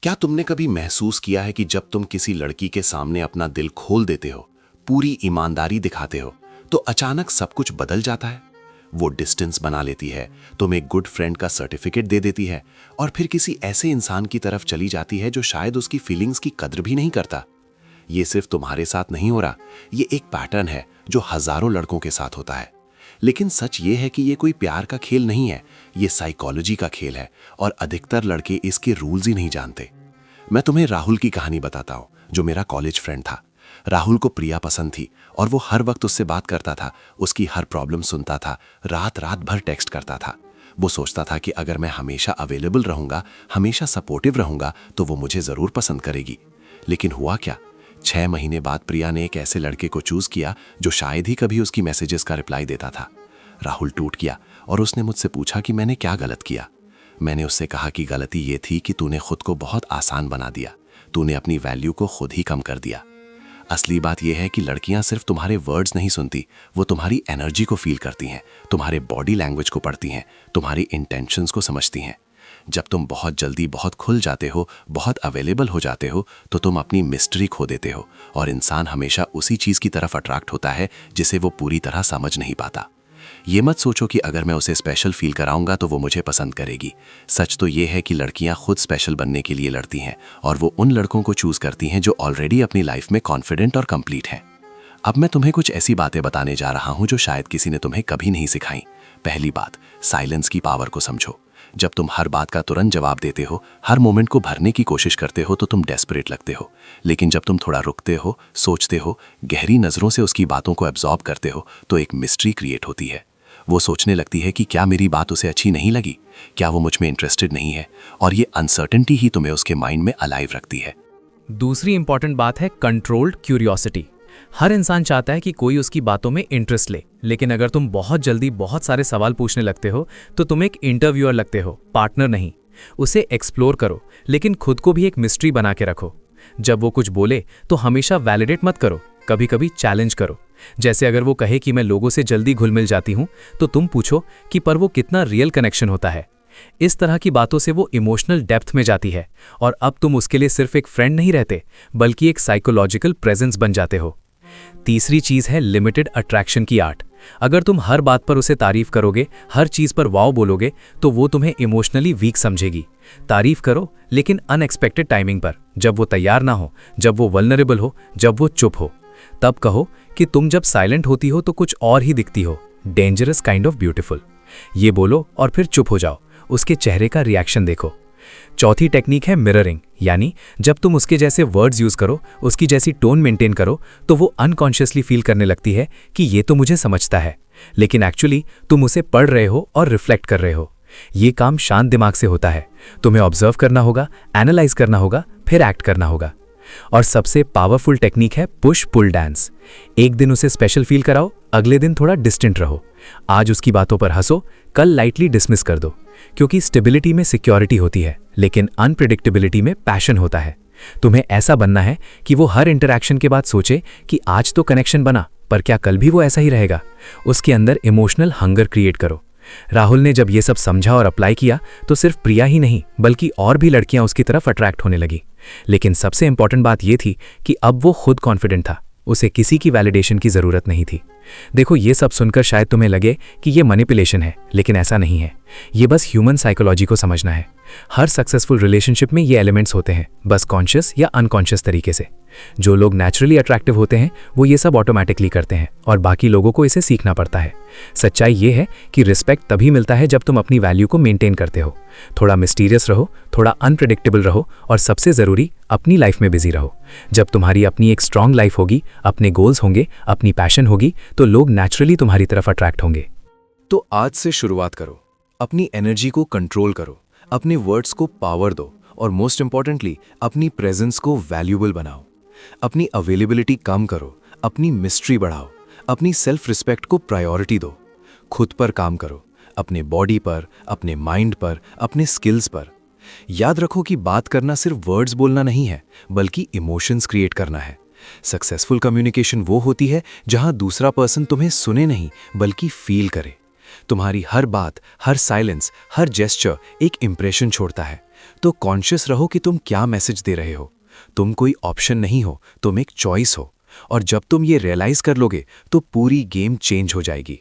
क्या तुमने कभी महसूस किया है कि जब तुम किसी लड़की के सामने अपना दिल खोल देते हो, पूरी ईमानदारी दिखाते हो, तो अचानक सब कुछ बदल जाता है? वो डिस्टेंस बना लेती है, तुम एक गुड फ्रेंड का सर्टिफिकेट दे देती है और फिर किसी ऐसे इंसान की तरफ चली जाती है जो शायद उसकी फीलिंग्स की कद्र भी नहीं करता। ये सिर्फ तुम्हारे साथ नहीं हो रहा, ये एक पैटर्न है जो हजारों लड़कों के साथ होता है। लेकिन सच ये है कि ये कोई प्यार का खेल नहीं है, ये साइकोलॉजी का खेल है और अधिकतर लड़के इसके रूल्स ही नहीं जानते। मैं तुम्हें राहुल की कहानी बताता हूँ, जो मेरा कॉलेज फ्रेंड था। राहुल को प्रिया पसंद थी और वो हर वक्त उससे बात करता था, उसकी हर प्रॉब्लम सुनता था, रात रात भर टेक्स्ट करता था। वो सोचता था कि अगर मैं हमेशा अवेलेबल रहूंगा, हमेशा सपोर्टिव रहूंगा, तो वो मुझे जरूर पसंद करेगी। लेकिन हुआ क्या? 6 महीने बाद प्रिया ने एक ऐसे लड़के को चूज किया जो शायद ही कभी उसकी मैसेजेस का रिप्लाई देता था। राहुल टूट गया और उसने मुझसे पूछा कि मैंने क्या गलत किया। मैंने उससे कहा कि गलती ये थी कि तूने खुद को बहुत आसान बना दिया, तूने अपनी वैल्यू को खुद ही कम कर दिया। असली बात यह है कि लड़कियां सिर्फ तुम्हारे वर्ड्स नहीं सुनती, वो तुम्हारी एनर्जी को फील करती हैं, तुम्हारे बॉडी लैंग्वेज को पढ़ती हैं, तुम्हारी इंटेंशंस को समझती हैं। जब तुम बहुत जल्दी बहुत खुल जाते हो, बहुत अवेलेबल हो जाते हो, तो तुम अपनी मिस्ट्री खो देते हो और इंसान हमेशा उसी चीज़ की तरफ अट्रैक्ट होता है जिसे वो पूरी तरह समझ नहीं पाता। ये मत सोचो कि अगर मैं उसे स्पेशल फील कराऊंगा तो वो मुझे पसंद करेगी। सच तो ये है कि लड़कियां खुद स्पेशल बनने के लिए लड़ती हैं और वो उन लड़कों को चूज करती हैं जो ऑलरेडी अपनी लाइफ में कॉन्फिडेंट और कंप्लीट हैं। अब मैं तुम्हें कुछ ऐसी बातें बताने जा रहा हूं जो शायद किसी ने तुम्हें कभी नहीं सिखाई। पहली बात, साइलेंस की पावर को समझो। जब तुम हर बात का तुरंत जवाब देते हो, हर मोमेंट को भरने की कोशिश करते हो, तो तुम डेस्परेट लगते हो। लेकिन जब तुम थोड़ा रुकते हो, सोचते हो, गहरी नजरों से उसकी बातों को एब्जॉर्ब करते हो, तो एक मिस्ट्री क्रिएट होती है। वो सोचने लगती है कि क्या मेरी बात उसे अच्छी नहीं लगी, क्या वो मुझ में इंटरेस्टेड नहीं है, और ये अनसर्टेनिटी ही तुम्हें उसके माइंड में अलाइव रखती है। दूसरी इंपॉर्टेंट बात है कंट्रोल्ड क्यूरियोसिटी। हर इंसान चाहता है कि कोई उसकी बातों में इंटरेस्ट ले, लेकिन अगर तुम बहुत जल्दी बहुत सारे सवाल पूछने लगते हो तो तुम एक इंटरव्यूअर लगते हो, पार्टनर नहीं। उसे एक्सप्लोर करो, लेकिन खुद को भी एक मिस्ट्री बना के रखो। जब वो कुछ बोले तो हमेशा वैलिडेट मत करो, कभी कभी चैलेंज करो। जैसे अगर वो कहे कि मैं लोगों से जल्दी घुल मिल जाती हूं, तो तुम पूछो कि पर वो कितना रियल कनेक्शन होता है। इस तरह की बातों से वो इमोशनल डेप्थ में जाती है और अब तुम उसके लिए सिर्फ एक फ्रेंड नहीं रहते, बल्कि एक साइकोलॉजिकल प्रेजेंस बन जाते हो। तीसरी चीज है लिमिटेड अट्रैक्शन की आर्ट। अगर तुम हर बात पर उसे तारीफ करोगे, हर चीज पर वाव बोलोगे, तो वो तुम्हें इमोशनली वीक समझेगी। तारीफ करो, लेकिन अनएक्सपेक्टेड टाइमिंग पर, जब वो तैयार ना हो, जब वो वल्नरेबल हो, जब वो चुप हो। तब कहो कि तुम जब साइलेंट होती हो तो कुछ और ही दिखती हो, डेंजरस काइंड ऑफ ब्यूटीफुल। ये बोलो और फिर चुप हो जाओ, उसके चेहरे का रिएक्शन देखो। चौथी टेक्निक है मिररिंग, यानी जब तुम उसके जैसे वर्ड्स यूज करो, उसकी जैसी टोन मेंटेन करो, तो वो अनकॉन्शियसली फील करने लगती है कि ये तो मुझे समझता है, लेकिन एक्चुअली तुम उसे पढ़ रहे हो और रिफ्लेक्ट कर रहे हो। ये काम शांत दिमाग से होता है। तुम्हें ऑब्जर्व करना होगा, एनालाइज करना होगा, फिर एक्ट करना होगा। और सबसे पावरफुल टेक्निक है पुश पुल डांस। एक दिन उसे स्पेशल फील कराओ, अगले दिन थोड़ा डिस्टेंट रहो। आज उसकी बातों पर हंसो, कल लाइटली डिसमिस कर दो, क्योंकि स्टेबिलिटी में सिक्योरिटी होती है, लेकिन अनप्रिडिक्टेबिलिटी में पैशन होता है। तुम्हें ऐसा बनना है कि वो हर इंटरैक्शन के बाद सोचे कि आज तो कनेक्शन बना, पर क्या कल भी वो ऐसा ही रहेगा। उसके अंदर इमोशनल हंगर क्रिएट करो। राहुल ने जब ये सब समझा और अप्लाई किया तो सिर्फ प्रिया ही नहीं, बल्कि और भी लड़कियां उसकी तरफ अट्रैक्ट होने लगी। लेकिन सबसे इंपॉर्टेंट बात यह थी कि अब वो खुद कॉन्फिडेंट था, उसे किसी की वैलिडेशन की जरूरत नहीं थी। देखो, ये सब सुनकर शायद तुम्हें लगे कि ये मैनिपुलेशन है, लेकिन ऐसा नहीं है। ये बस ह्यूमन साइकोलॉजी को समझना है। हर सक्सेसफुल रिलेशनशिप में ये एलिमेंट्स होते हैं, बस कॉन्शियस या अनकॉन्शियस तरीके से। जो लोग नेचुरली अट्रैक्टिव होते हैं वो ये सब ऑटोमेटिकली करते हैं और बाकी लोगों को इसे सीखना पड़ता है। सच्चाई ये है कि रिस्पेक्ट तभी मिलता है जब तुम अपनी वैल्यू को मेंटेन करते हो। थोड़ा मिस्टीरियस रहो, थोड़ा अनप्रेडिक्टेबल रहो और सबसे ज़रूरी, अपनी लाइफ में बिजी रहो। जब तुम्हारी अपनी एक स्ट्रांग लाइफ होगी, अपने गोल्स होंगे, अपनी पैशन होगी, तो लोग नेचुरली तुम्हारी तरफ अट्रैक्ट होंगे। तो आज से शुरुआत करो, अपनी एनर्जी को कंट्रोल करो, अपने वर्ड्स को पावर दो और मोस्ट इंपॉर्टेंटली अपनी प्रेजेंस को वैल्यूबल बनाओ। अपनी अवेलेबिलिटी कम करो, अपनी मिस्ट्री बढ़ाओ, अपनी सेल्फ रिस्पेक्ट को प्रायोरिटी दो। खुद पर काम करो, अपने बॉडी पर, अपने माइंड पर, अपने स्किल्स पर। याद रखो कि बात करना सिर्फ वर्ड्स बोलना नहीं है, बल्कि इमोशंस क्रिएट करना है। सक्सेसफुल कम्युनिकेशन वो होती है जहां दूसरा पर्सन तुम्हें सुने नहीं, बल्कि फील करे। तुम्हारी हर बात, हर साइलेंस, हर जेस्चर एक इंप्रेशन छोड़ता है। तो कॉन्शियस रहो कि तुम क्या मैसेज दे रहे हो। तुम कोई ऑप्शन नहीं हो, तुम एक चॉइस हो। और जब तुम ये रियलाइज कर लोगे तो पूरी गेम चेंज हो जाएगी।